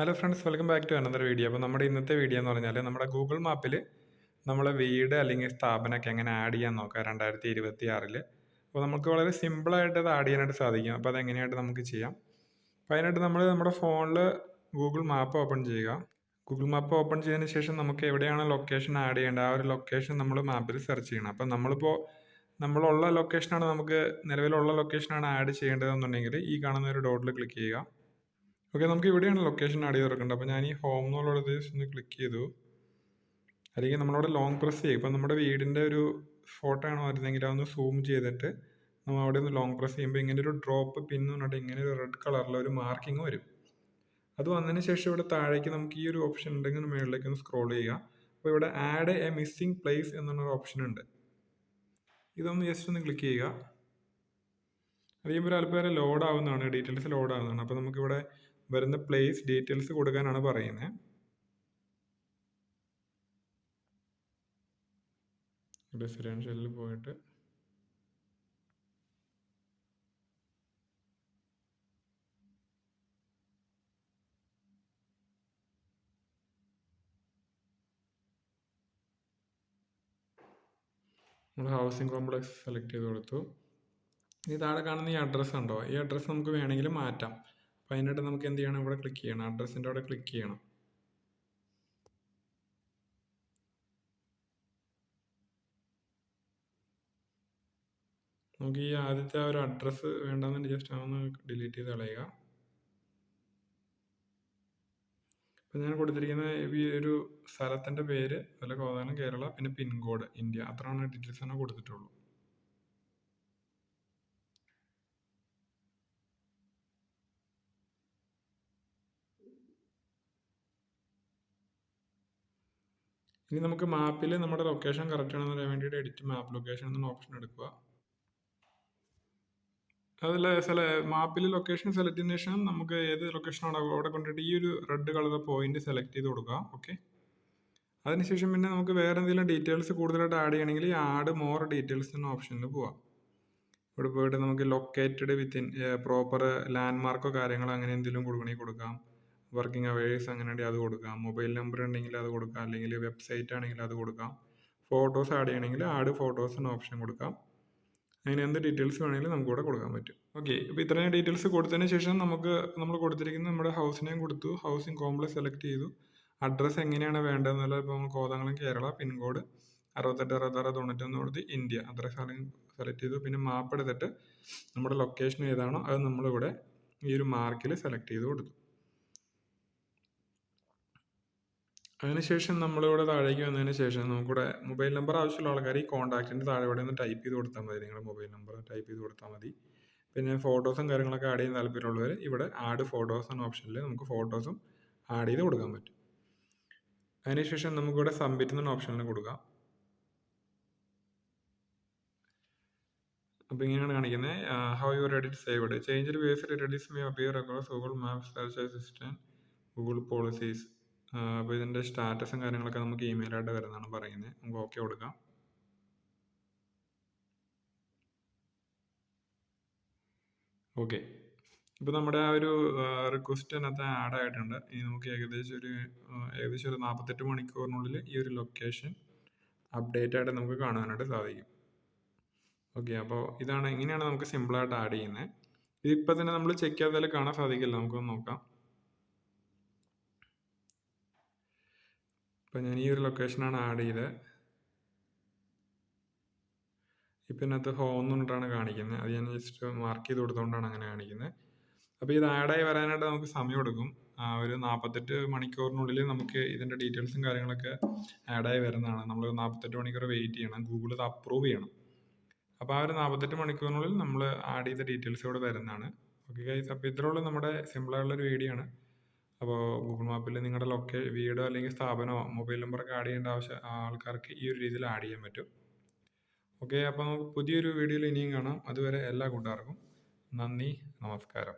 Hello friends, welcome back to another video. അപ്പോൾ നമ്മുടെ ഇന്നത്തെ വീഡിയോ എന്ന് പറഞ്ഞാൽ നമ്മുടെ ഗൂഗിൾ മാപ്പിൽ നമ്മളെ വീട് അല്ലെങ്കിൽ സ്ഥാപനമൊക്കെ എങ്ങനെ ആഡ് ചെയ്യാൻ നോക്കാം 2026. അപ്പോൾ നമുക്ക് വളരെ സിമ്പിളായിട്ട് അത് ആഡ് ചെയ്യാനായിട്ട് സാധിക്കും. അപ്പോൾ അതെങ്ങനെയായിട്ട് നമുക്ക് ചെയ്യാം. അപ്പോൾ അതിനായിട്ട് നമ്മൾ നമ്മുടെ ഫോണിൽ ഗൂഗിൾ മാപ്പ് ഓപ്പൺ ചെയ്യുക. ഗൂഗിൾ മാപ്പ് ഓപ്പൺ ചെയ്തതിന് ശേഷം നമുക്ക് എവിടെയാണ് ലൊക്കേഷൻ ആഡ് ചെയ്യേണ്ടത് ആ ഒരു ലൊക്കേഷൻ നമ്മൾ മാപ്പിൽ സെർച്ച് ചെയ്യണം. അപ്പോൾ നമ്മളിപ്പോൾ നമ്മളുള്ള ലൊക്കേഷനാണ് നമുക്ക് നിലവിലുള്ള ലൊക്കേഷനാണ് ആഡ് ചെയ്യേണ്ടതെന്നുണ്ടെങ്കിൽ ഈ കാണുന്ന ഒരു ഡോട്ടിൽ ക്ലിക്ക് ചെയ്യുക. ഓക്കെ, നമുക്ക് ഇവിടെയാണ് ലൊക്കേഷൻ ആഡ് ചെയ്ത് കൊടുക്കേണ്ടത്. അപ്പോൾ ഞാൻ ഈ ഹോം എന്നുള്ളത് ഒന്ന് ക്ലിക്ക് ചെയ്തു. അല്ലെങ്കിൽ നമ്മളവിടെ ലോങ് പ്രസ് ചെയ്യും. ഇപ്പം നമ്മുടെ വീടിൻ്റെ ഒരു ഫോട്ടോ ആണോ വരുന്നതെങ്കിൽ അതൊന്ന് സൂം ചെയ്തിട്ട് നമ്മൾ അവിടെ ഒന്ന് ലോങ് പ്രസ് ചെയ്യുമ്പോൾ ഇങ്ങനെ ഒരു ഡ്രോപ്പ് പിൻ എന്ന് പറഞ്ഞിട്ട് ഇങ്ങനെ ഒരു റെഡ് കളറിൽ ഒരു മാർക്കിങ് വരും. അത് വന്നതിന് ശേഷം ഇവിടെ താഴേക്ക് നമുക്ക് ഈ ഒരു ഓപ്ഷൻ ഉണ്ടെങ്കിൽ മുകളിലേക്ക് ഒന്ന് സ്ക്രോൾ ചെയ്യുക. അപ്പോൾ ഇവിടെ ആഡ് എ മിസ്സിംഗ് പ്ലേസ് എന്നൊരു ഓപ്ഷൻ ഉണ്ട്. ഇതൊന്ന് ജസ്റ്റ് ഒന്ന് ക്ലിക്ക് ചെയ്യുക. അത് കഴിയുമ്പോൾ അല്പം വരെ ലോഡ് ആവുന്നതാണ്, ഡീറ്റെയിൽസ് ലോഡ് ആവുന്നതാണ്. അപ്പോൾ നമുക്കിവിടെ വരുന്ന പ്ലേസ് ഡീറ്റെയിൽസ് കൊടുക്കാനാണ് പറയുന്നത്. റെസിഡൻഷ്യലിൽ പോയിട്ട് നമ്മൾ ഹൗസിംഗ് കോംപ്ലക്സ് സെലക്ട് ചെയ്ത് കൊടുത്തു. ഈ താഴെ കാണുന്ന ഈ അഡ്രസ്സ് ഉണ്ടോ, ഈ അഡ്രസ്സ് നമുക്ക് വേണമെങ്കിൽ മാറ്റാം. അപ്പോൾ അതിനായിട്ട് നമുക്ക് എന്ത് ചെയ്യണം, ഇവിടെ ക്ലിക്ക് ചെയ്യണം, അഡ്രസ്സിൻ്റെ അവിടെ ക്ലിക്ക് ചെയ്യണം. നമുക്ക് ഈ ആദ്യത്തെ ആ ഒരു അഡ്രസ്സ് വേണ്ടെന്ന് ജസ്റ്റ് ഒന്ന് ഡിലീറ്റ് ചെയ്ത് കളയുക. അപ്പോൾ ഞാൻ കൊടുത്തിരിക്കുന്ന ഈ ഒരു സ്ഥലത്തിൻ്റെ പേര് അതുപോലെ കോതാനം കേരള, പിന്നെ പിൻകോഡ് ഇന്ത്യ, അത്രയാണ് ഡീറ്റെയിൽസ് തന്നെ കൊടുത്തിട്ടുള്ളൂ. ഇനി നമുക്ക് മാപ്പിൽ നമ്മുടെ ലൊക്കേഷൻ കറക്റ്റ് ആണെന്ന് അറിയാൻ വേണ്ടിയിട്ട് എഡിറ്റ് മാപ്പ് ലൊക്കേഷൻ എന്ന ഓപ്ഷൻ എടുക്കുക. അതിൽ മാപ്പിൽ ലൊക്കേഷൻ സെലക്ട് ചെയ്തതിനു ശേഷം നമുക്ക് ഏത് ലൊക്കേഷനാണോ അവിടെ കൊണ്ടിട്ട് ഈ ഒരു റെഡ് കളർ പോയിന്റ് സെലക്ട് ചെയ്ത് കൊടുക്കുക. ഓക്കെ, അതിനുശേഷം പിന്നെ നമുക്ക് വേറെ എന്തെങ്കിലും ഡീറ്റെയിൽസ് കൂടുതലായിട്ട് ആഡ് ചെയ്യണമെങ്കിൽ ഈ ആഡ് മോർ ഡീറ്റെയിൽസ് എന്ന ഓപ്ഷനിൽ പോവാം. ഇവിടെ പോയിട്ട് നമുക്ക് located within proper land Marco കാര്യങ്ങളോ അങ്ങനെ എന്തെങ്കിലും കൊടുക്കണമെങ്കിൽ കൊടുക്കാം. വർക്കിംഗ് അവേഴ്സ് അങ്ങനെയാണെങ്കിൽ അത് കൊടുക്കാം. മൊബൈൽ നമ്പർ ഉണ്ടെങ്കിൽ അത് കൊടുക്കാം. അല്ലെങ്കിൽ വെബ്സൈറ്റ് ആണെങ്കിൽ അത് കൊടുക്കാം. ഫോട്ടോസ് ആഡ് ചെയ്യണമെങ്കിൽ ആഡ് ഫോട്ടോസ് എന്ന ഓപ്ഷൻ കൊടുക്കാം. അങ്ങനെ എന്ത് ഡീറ്റെയിൽസ് വേണമെങ്കിലും നമുക്ക് ഇവിടെ കൊടുക്കാൻ പറ്റും. ഓക്കെ, അപ്പോൾ ഇത്രയും ഡീറ്റെയിൽസ് കൊടുത്തതിന് ശേഷം നമുക്ക് നമ്മൾ കൊടുത്തിരിക്കുന്ന നമ്മുടെ ഹൗസ് നെയിം കൊടുത്തു, ഹൗസിംഗ് കോംപ്ലക്സ് സെലക്ട് ചെയ്തു, അഡ്രസ്സ് എങ്ങനെയാണ് വേണ്ടതെന്നുള്ളത് ഇപ്പോൾ നമ്മൾ കോതമംഗലം കേരള, പിൻകോഡ് 686691 കൊടുത്ത് ഇന്ത്യ അഡ്രസ്സ് സെലക്ട് ചെയ്തു. പിന്നെ മാപ്പ് എടുത്തിട്ട് നമ്മുടെ ലൊക്കേഷൻ ഏതാണോ അത് നമ്മളിവിടെ ഈ ഒരു മാർക്കിൽ സെലക്ട് ചെയ്ത് കൊടുത്തു. അതിനുശേഷം നമ്മളിവിടെ താഴേക്ക് വന്നതിന് ശേഷം നമുക്കിവിടെ മൊബൈൽ നമ്പർ ആവശ്യമുള്ള ആൾക്കാർ ഈ കോൺടാക്റ്റിൻ്റെ താഴെ ഇവിടെ ഒന്ന് ടൈപ്പ് ചെയ്ത് കൊടുത്താൽ മതി. നിങ്ങളുടെ മൊബൈൽ നമ്പർ ടൈപ്പ് ചെയ്ത് കൊടുത്താൽ മതി. പിന്നെ ഫോട്ടോസും കാര്യങ്ങളൊക്കെ ആഡ് ചെയ്യാൻ താല്പര്യമുള്ളവർ ഇവിടെ ആഡ് ഫോട്ടോസ് എന്ന ഓപ്ഷനിൽ നമുക്ക് ഫോട്ടോസും ആഡ് ചെയ്ത് കൊടുക്കാൻ പറ്റും. അതിനുശേഷം നമുക്കിവിടെ സബ്മിറ്റ് എന്ന ഓപ്ഷനിൽ കൊടുക്കാം. അപ്പോൾ ഇങ്ങനെയാണ് കാണിക്കുന്നത്. How your edit saved change based edits may appear across Google maps search assistant Google policies. അപ്പോൾ ഇതിൻ്റെ സ്റ്റാറ്റസും കാര്യങ്ങളൊക്കെ നമുക്ക് ഇമെയിലായിട്ട് വരുന്നതാണ് പറയുന്നത്. നമുക്ക് ഓക്കെ കൊടുക്കാം. ഓക്കെ, ഇപ്പോൾ നമ്മുടെ ആ ഒരു റിക്വസ്റ്റ് അതിനകത്ത് ആഡ് ആയിട്ടുണ്ട്. ഇനി നമുക്ക് ഏകദേശം ഒരു 48 മണിക്കൂറിനുള്ളിൽ ഈ ഒരു ലൊക്കേഷൻ അപ്ഡേറ്റ് ആയിട്ട് നമുക്ക് കാണാനായിട്ട് സാധിക്കും. ഓക്കെ, അപ്പോൾ ഇങ്ങനെയാണ് നമുക്ക് സിമ്പിളായിട്ട് ആഡ് ചെയ്യുന്നത്. ഇതിപ്പോൾ തന്നെ നമ്മൾ ചെക്ക് ചെയ്താൽ കാണാൻ സാധിക്കില്ല. നമുക്കൊന്ന് നോക്കാം. ഇപ്പോൾ ഞാൻ ഈ ഒരു ലൊക്കേഷനാണ് ആഡ് ചെയ്തത്. ഇപ്പം ഇതിനകത്ത് ഹോം എന്ന് പറഞ്ഞിട്ടാണ് കാണിക്കുന്നത്. അത് ഞാൻ ജസ്റ്റ് മാർക്ക് ചെയ്ത് കൊടുത്തുകൊണ്ടാണ് അങ്ങനെ കാണിക്കുന്നത്. അപ്പോൾ ഇത് ആഡായി വരാനായിട്ട് നമുക്ക് സമയം എടുക്കും. ഒരു 48 മണിക്കൂറിനുള്ളിൽ നമുക്ക് ഇതിൻ്റെ ഡീറ്റെയിൽസും കാര്യങ്ങളൊക്കെ ആഡായി വരുന്നതാണ്. നമ്മൾ 48 മണിക്കൂർ വെയിറ്റ് ചെയ്യണം. ഗൂഗിൾ ഇത് അപ്രൂവ് ചെയ്യണം. അപ്പോൾ ആ ഒരു 48 മണിക്കൂറിനുള്ളിൽ നമ്മൾ ആഡ് ചെയ്ത ഡീറ്റെയിൽസ് ഇവിടെ വരുന്നതാണ്. ഓക്കെ ഗൈസ്, അപ്പോൾ ഇത്രയുള്ള നമ്മുടെ സിമ്പിളായിട്ടുള്ളൊരു വീഡിയോ ആണ്. അപ്പോൾ ഗൂഗിൾ മാപ്പിൽ നിങ്ങളുടെ വീടോ അല്ലെങ്കിൽ സ്ഥാപനമോ മൊബൈൽ നമ്പറൊക്കെ ആഡ് ചെയ്യേണ്ട ആൾക്കാർക്ക് ഈ ഒരു രീതിയിൽ ആഡ് ചെയ്യാൻ പറ്റും. ഓക്കെ, അപ്പോൾ നമുക്ക് പുതിയൊരു വീഡിയോയിൽ ഇനിയും കാണാം. അതുവരെ എല്ലാ കൂട്ടുകാർക്കും നന്ദി, നമസ്കാരം.